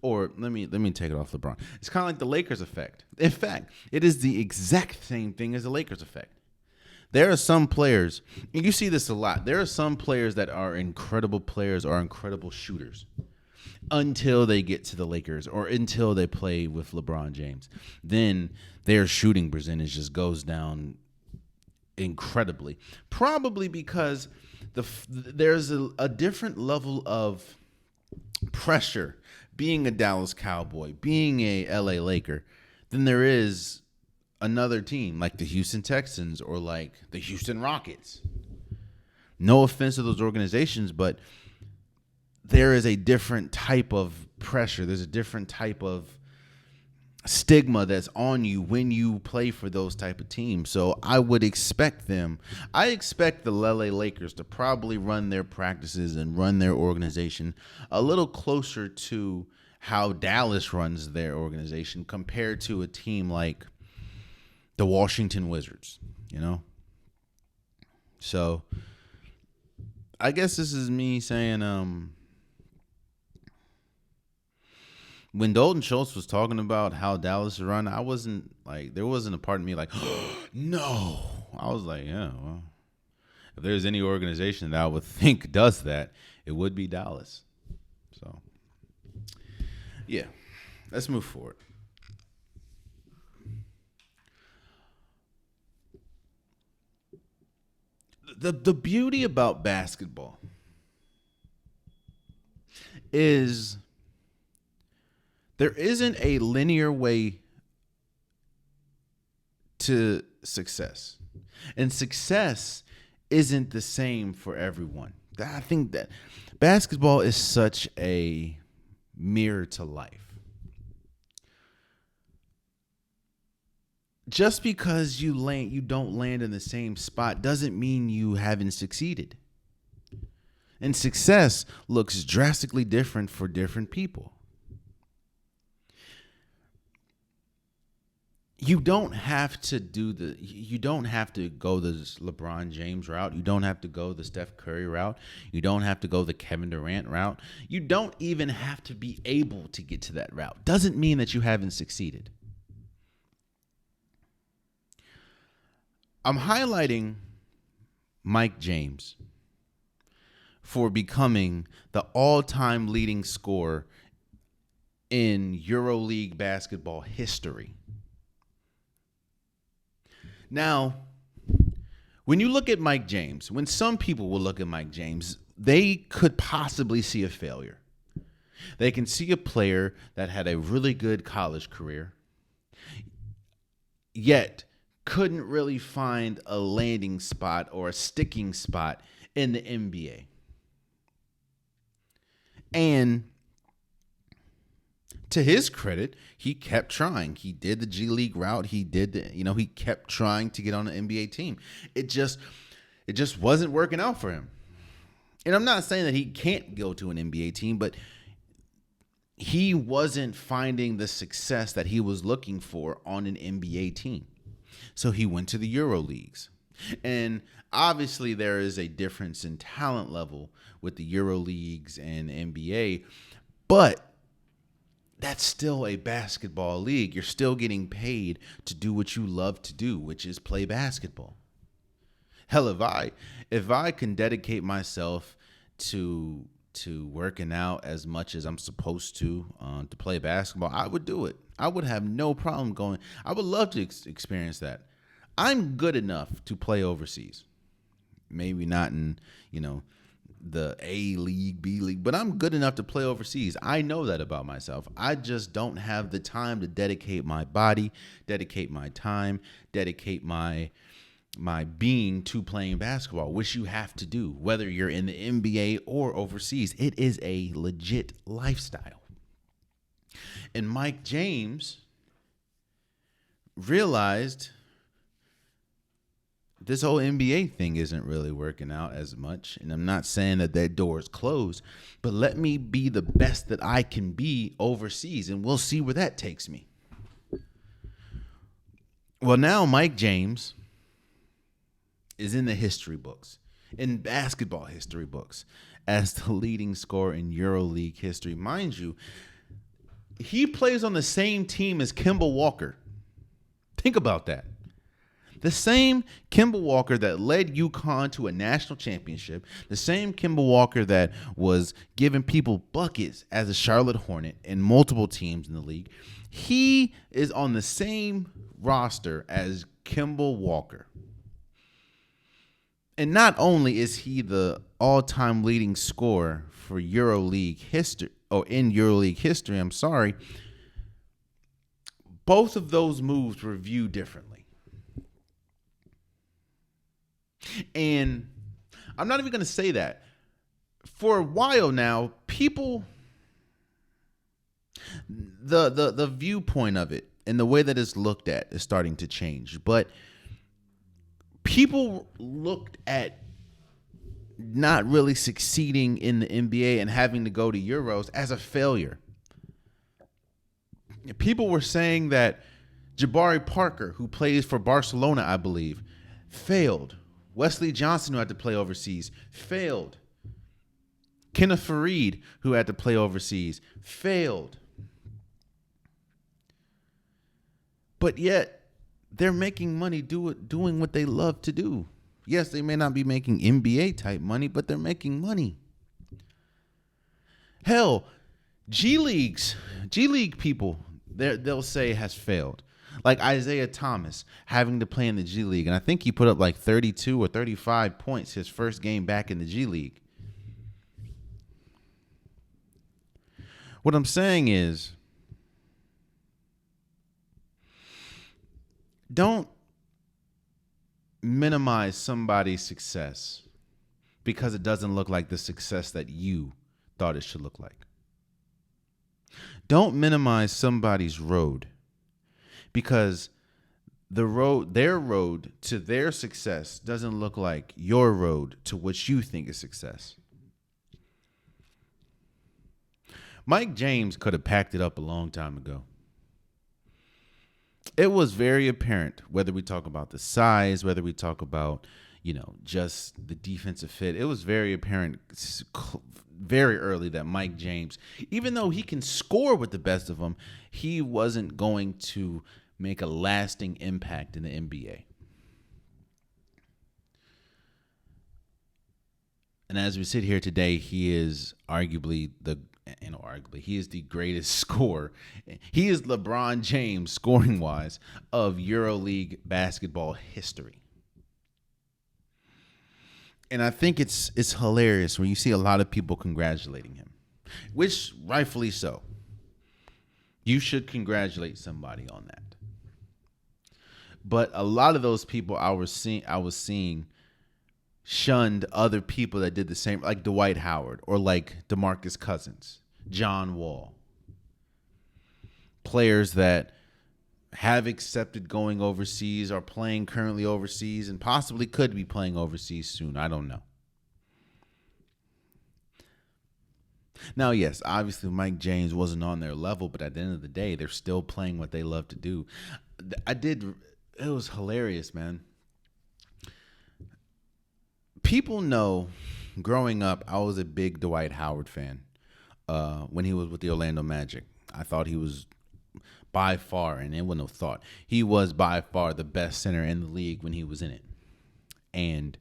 Or let me take it off LeBron. It's kind of like the Lakers effect. In fact, it is the exact same thing as the Lakers effect. There are some players, and you see this a lot. There are some players that are incredible players or incredible shooters until they get to the Lakers or until they play with LeBron James. Then their shooting percentage just goes down incredibly. Probably because there's a different level of pressure being a Dallas Cowboy, being a LA Laker, than there is another team like the Houston Texans or like the Houston Rockets. No offense to those organizations, but there is a different type of pressure. There's a different type of stigma that's on you when you play for those type of teams. So I would expect them. I expect the LA Lakers to probably run their practices and run their organization a little closer to how Dallas runs their organization compared to a team like the Washington Wizards, you know? So I guess this is me saying, when Dalton Schultz was talking about how Dallas is run, I wasn't like, there wasn't a part of me like, no. I was like, yeah, well, if there's any organization that I would think does that, it would be Dallas. So, yeah, let's move forward. The beauty about basketball is there isn't a linear way to success. And success isn't the same for everyone. I think that basketball is such a mirror to life. Just because you don't land in the same spot doesn't mean you haven't succeeded. And success looks drastically different for different people. You don't have to go the LeBron James route. You don't have to go the Steph Curry route. You don't have to go the Kevin Durant route. You don't even have to be able to get to that route. Doesn't mean that you haven't succeeded. I'm highlighting Mike James for becoming the all-time leading scorer in EuroLeague basketball history. Now, when you look at Mike James, when some people will look at Mike James, they could possibly see a failure. They can see a player that had a really good college career, yet couldn't really find a landing spot or a sticking spot in the NBA. And to his credit, he kept trying. He did the G League route. He kept trying to get on an NBA team. It just wasn't working out for him. And I'm not saying that he can't go to an NBA team, but he wasn't finding the success that he was looking for on an NBA team. So he went to the Euro Leagues. And obviously there is a difference in talent level with the Euro Leagues and NBA, but that's still a basketball league. You're still getting paid to do what you love to do, which is play basketball. Hell, if I can dedicate myself to working out as much as I'm supposed to play basketball, I would do it. I would have no problem going. I would love to experience that. I'm good enough to play overseas. Maybe not in, the A League, B League, but I'm good enough to play overseas. I know that about myself. I just don't have the time to dedicate my body, dedicate my time, dedicate my being to playing basketball, which you have to do, whether you're in the NBA or overseas. It is a legit lifestyle. And Mike James realized this whole NBA thing isn't really working out as much. And I'm not saying that door is closed, but let me be the best that I can be overseas, and we'll see where that takes me. Well, now Mike James is in the history books, in basketball history books, as the leading scorer in EuroLeague history. Mind you, he plays on the same team as Kemba Walker. Think about that. The same Kemba Walker that led UConn to a national championship, the same Kemba Walker that was giving people buckets as a Charlotte Hornet and multiple teams in the league, he is on the same roster as Kemba Walker. And not only is he the all-time leading scorer for EuroLeague history, or in EuroLeague history, both of those moves were viewed differently. And I'm not even going to say that. For a while now, people, the viewpoint of it and the way that it's looked at is starting to change. But people looked at not really succeeding in the NBA and having to go to Euros as a failure. People were saying that Jabari Parker, who plays for Barcelona, I believe, failed. Wesley Johnson, who had to play overseas, failed. Kenneth Fareed, who had to play overseas, failed. But yet, they're making money doing what they love to do. Yes, they may not be making NBA-type money, but they're making money. Hell, G League people, they'll say has failed. Like Isaiah Thomas having to play in the G League. And I think he put up like 32 or 35 points his first game back in the G League. What I'm saying is, don't minimize somebody's success because it doesn't look like the success that you thought it should look like. Don't minimize somebody's road because their road to their success doesn't look like your road to what you think is success. Mike James could have packed it up a long time ago. It was very apparent, whether we talk about the size, whether we talk about, just the defensive fit. It was very apparent very early that Mike James, even though he can score with the best of them, he wasn't going to make a lasting impact in the NBA. And as we sit here today, he is arguably he is the greatest scorer. He is LeBron James, scoring-wise, of EuroLeague basketball history. And I think it's hilarious when you see a lot of people congratulating him, which rightfully so. You should congratulate somebody on that. But a lot of those people I was seeing shunned other people that did the same, like Dwight Howard or like DeMarcus Cousins, John Wall. Players that have accepted going overseas, are playing currently overseas, and possibly could be playing overseas soon. I don't know. Now, yes, obviously Mike James wasn't on their level, but at the end of the day, they're still playing what they love to do. It was hilarious, man. People know, growing up, I was a big Dwight Howard fan when he was with the Orlando Magic. I thought he was by far, and it wasn't no thought, he was by far the best center in the league when he was in it. And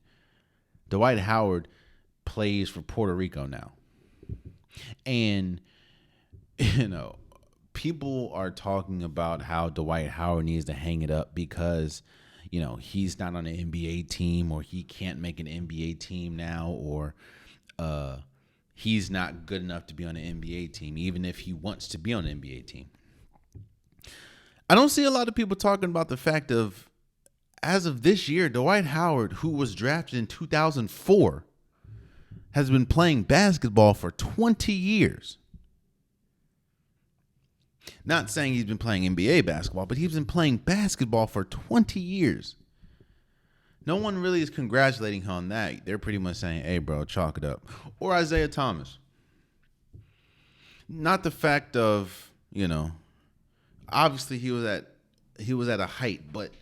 Dwight Howard plays for Puerto Rico now. And, people are talking about how Dwight Howard needs to hang it up because he's not on an NBA team, or he can't make an NBA team now, or he's not good enough to be on an NBA team, even if he wants to be on an NBA team. I don't see a lot of people talking about the fact of, as of this year, Dwight Howard, who was drafted in 2004, has been playing basketball for 20 years. Not saying he's been playing NBA basketball, but he's been playing basketball for 20 years. No one really is congratulating him on that. They're pretty much saying, hey, bro, chalk it up. Or Isaiah Thomas. Not the fact of, obviously he was at a height, but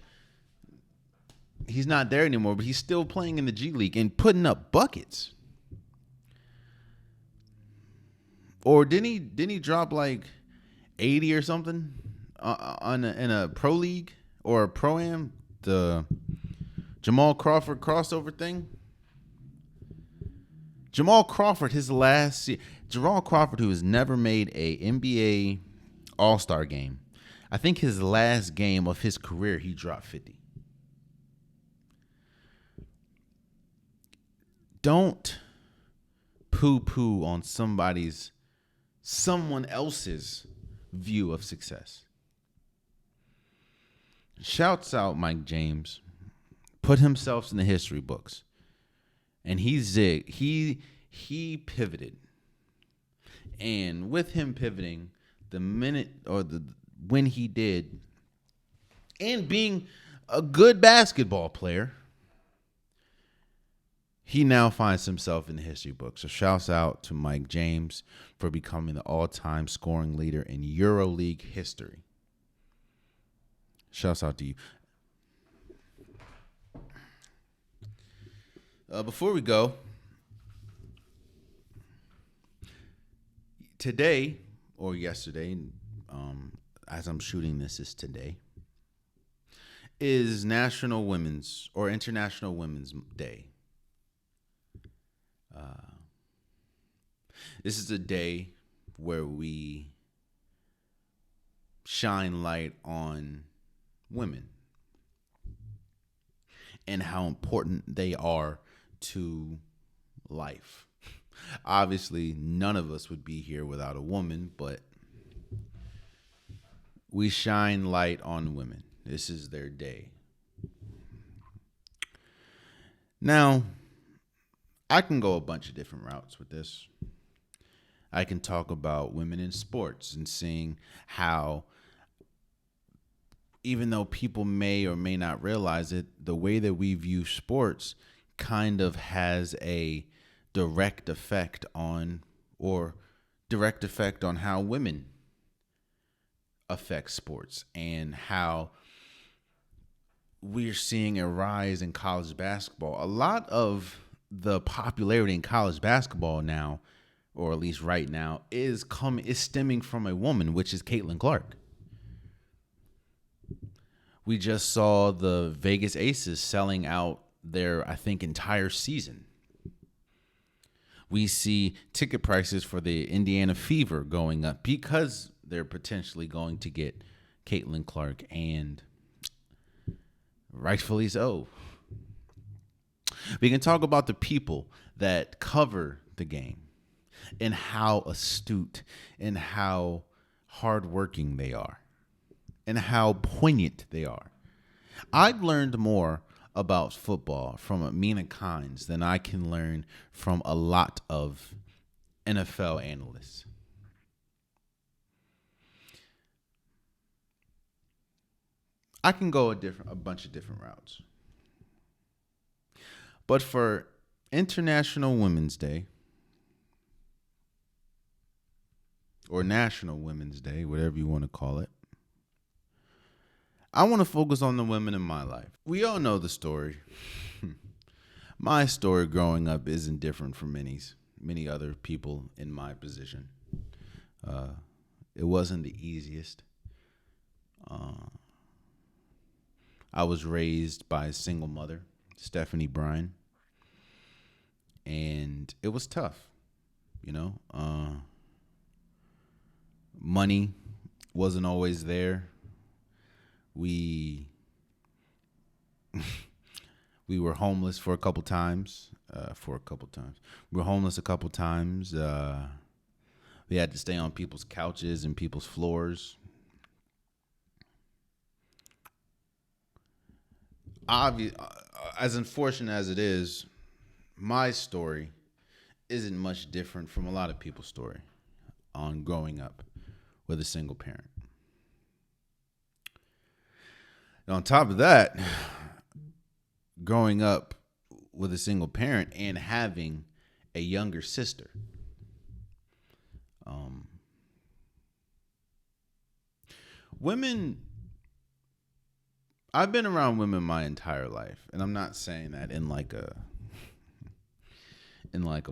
he's not there anymore, but he's still playing in the G League and putting up buckets. Or didn't he drop like 80 or something in a pro league or a pro-am, the Jamal Crawford crossover thing? Jamal Crawford, Jamal Crawford, who has never made a NBA All-Star game, I think his last game of his career, he dropped 50. Don't poo-poo on someone else's view of success. Shouts out Mike James. Put himself in the history books. And he zigged. He pivoted. And with him pivoting, when he did, and being a good basketball player, he now finds himself in the history book. So shouts out to Mike James for becoming the all-time scoring leader in EuroLeague history. Shouts out to you. Before we go, today or yesterday, as I'm shooting this is today, is National Women's or International Women's Day. This is a day where we shine light on women and how important they are to life. Obviously, none of us would be here without a woman, but we shine light on women. This is their day. Now, I can go a bunch of different routes with this. I can talk about women in sports and seeing how, even though people may or may not realize it, the way that we view sports kind of has a direct effect on how women affect sports, and how we're seeing a rise in college basketball. A lot of the popularity in college basketball now, or at least right now, is stemming from a woman, which is Caitlin Clark. We just saw the Vegas Aces selling out their, I think, entire season. We see ticket prices for the Indiana Fever going up because they're potentially going to get Caitlin Clark, and rightfully so. We can talk about the people that cover the game and how astute and how hardworking they are and how poignant they are. I've learned more about football from Amina Kynes than I can learn from a lot of NFL analysts. I can go a bunch of different routes. But for International Women's Day, or National Women's Day, whatever you want to call it, I want to focus on the women in my life. We all know the story. My story growing up isn't different from many other people in my position. It wasn't the easiest. I was raised by a single mother, Stephanie Bryan, and it was tough, you know. Money wasn't always there. We were homeless for a couple times. We were homeless a couple times. We had to stay on people's couches and people's floors. As unfortunate as it is, my story isn't much different from a lot of people's story on growing up with a single parent. And on top of that, growing up with a single parent and having a younger sister. I've been around women my entire life, and I'm not saying that in like a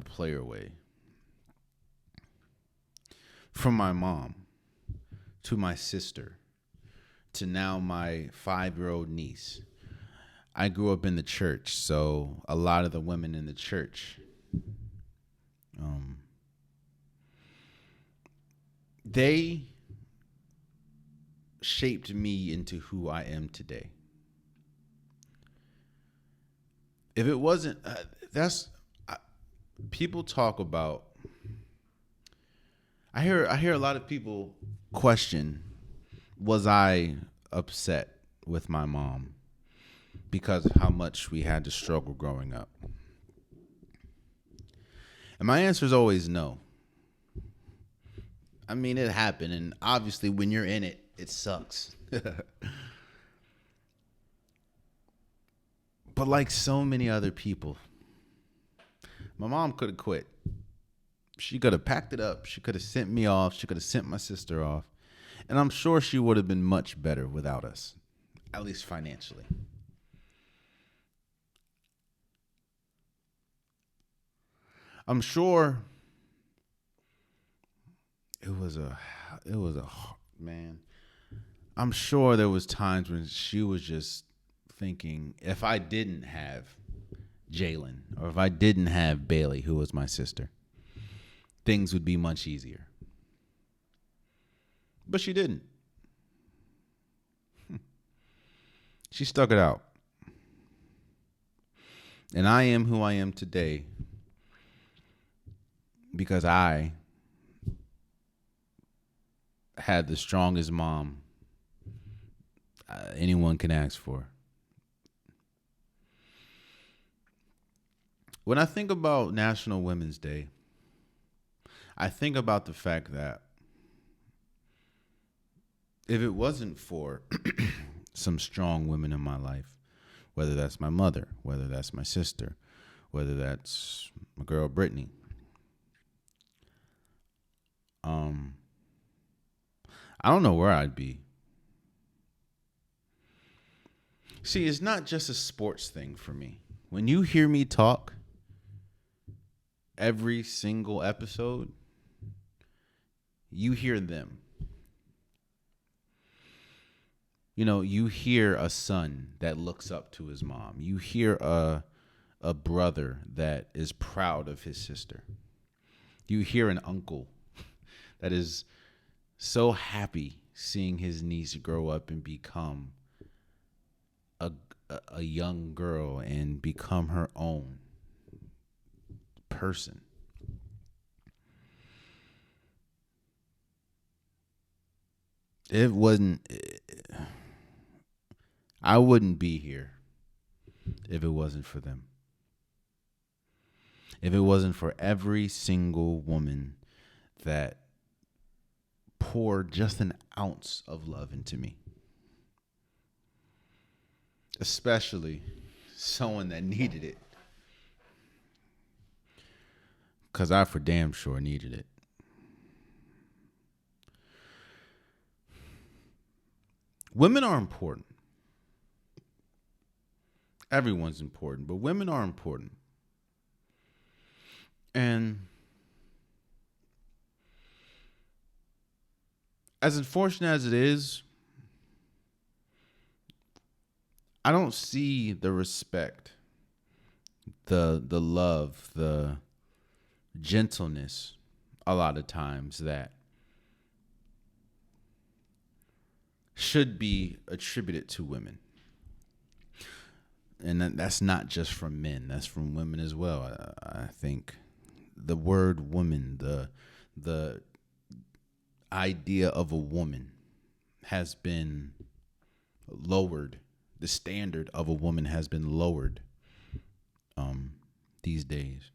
player way. From my mom to my sister to now my 5-year-old niece. I grew up in the church, so a lot of the women in the church, they shaped me into who I am today. If it wasn't, people talk about. I hear a lot of people question, was I upset with my mom because of how much we had to struggle growing up? And my answer is always no. I mean, it happened, and obviously when you're in it, it sucks. But like so many other people, my mom could have quit. She could have packed it up. She could have sent me off. She could have sent my sister off. And I'm sure she would have been much better without us, at least financially. I'm sure it was a man. I'm sure there was times when she was just thinking, if I didn't have Jalen or if I didn't have Bailey, who was my sister, things would be much easier. But she didn't. She stuck it out. And I am who I am today because I had the strongest mom anyone can ask for. When I think about National Women's Day, I think about the fact that if it wasn't for some strong women in my life, whether that's my mother, whether that's my sister, whether that's my girl Brittany, I don't know where I'd be. See, it's not just a sports thing for me. When you hear me talk every single episode, you hear them. You know, you hear a son that looks up to his mom. You hear a brother that is proud of his sister. You hear an uncle that is so happy seeing his niece grow up and become a young girl and become her own person. It wasn't, I wouldn't be here if it wasn't for them. If it wasn't for every single woman that poured just an ounce of love into me. Especially someone that needed it. Because I for damn sure needed it. Women are important. Everyone's important, but women are important. And as unfortunate as it is, I don't see the respect, the love, the gentleness a lot of times that should be attributed to women. And that's not just from men, that's from women as well. I think the word woman, the idea of a woman has been lowered. The standard of a woman has been lowered these days.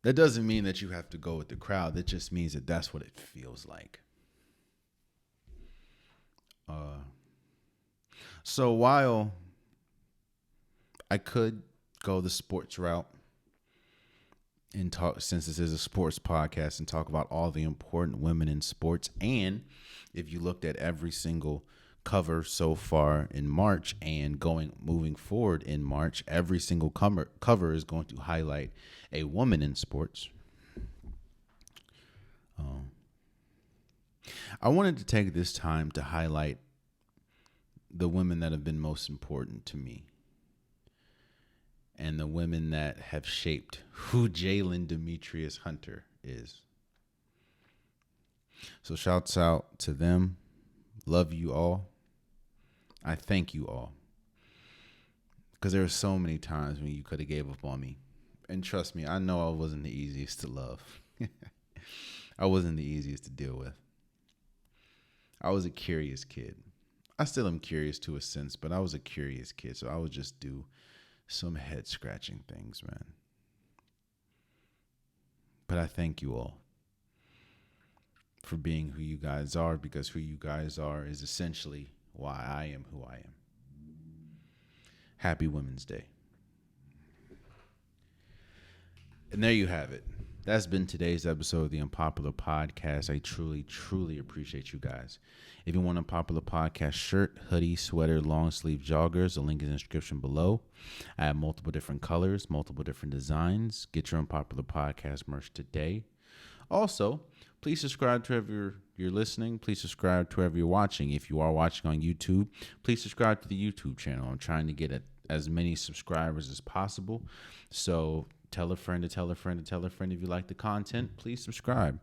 That doesn't mean that you have to go with the crowd. That just means that that's what it feels like. So while I could go the sports route and talk, since this is a sports podcast, and talk about all the important women in sports, and if you looked at every single cover so far in March and moving forward in March, every single cover is going to highlight a woman in sports. I wanted to take this time to highlight the women that have been most important to me and the women that have shaped who Jalen Demetrius Hunter is. So shouts out to them. Love you all. I thank you all. Because there were so many times when you could have gave up on me. And trust me, I know I wasn't the easiest to love. I wasn't the easiest to deal with. I was a curious kid. I still am curious to a sense, but I was a curious kid, so I would just do some head-scratching things, man. But I thank you all for being who you guys are, because who you guys are is essentially why I am who I am. Happy Women's Day. And there you have it. That's been today's episode of the Unpopular Podcast. I truly, truly appreciate you guys. If you want an Unpopular Podcast shirt, hoodie, sweater, long sleeve joggers, the link is in the description below. I have multiple different colors, multiple different designs. Get your Unpopular Podcast merch today. Also, please subscribe to wherever you're listening. Please subscribe to wherever you're watching. If you are watching on YouTube, please subscribe to the YouTube channel. I'm trying to get as many subscribers as possible. So tell a friend to tell a friend to tell a friend if you like the content. Please subscribe.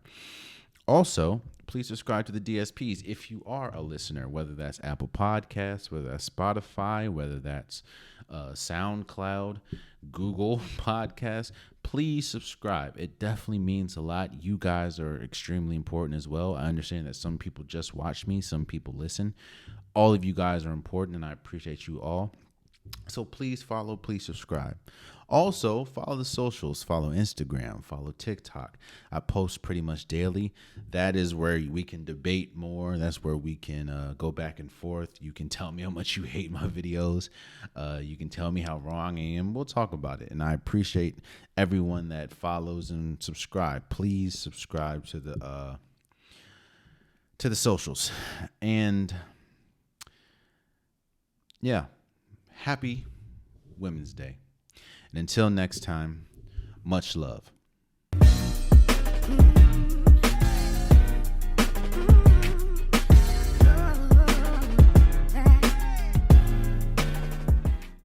Also, please subscribe to the DSPs if you are a listener, whether that's Apple Podcasts, whether that's Spotify, whether that's SoundCloud, Google Podcasts. Please subscribe. It definitely means a lot. You guys are extremely important as well. I understand that some people just watch me, some people listen. All of you guys are important, and I appreciate you all. So please follow, please subscribe. Also, follow the socials, follow Instagram, follow TikTok. I post pretty much daily. That is where we can debate more. That's where we can go back and forth. You can tell me how much you hate my videos. You can tell me how wrong I am. We'll talk about it. And I appreciate everyone that follows and subscribe. Please subscribe to the socials. And yeah, happy Women's Day. And until next time, much love.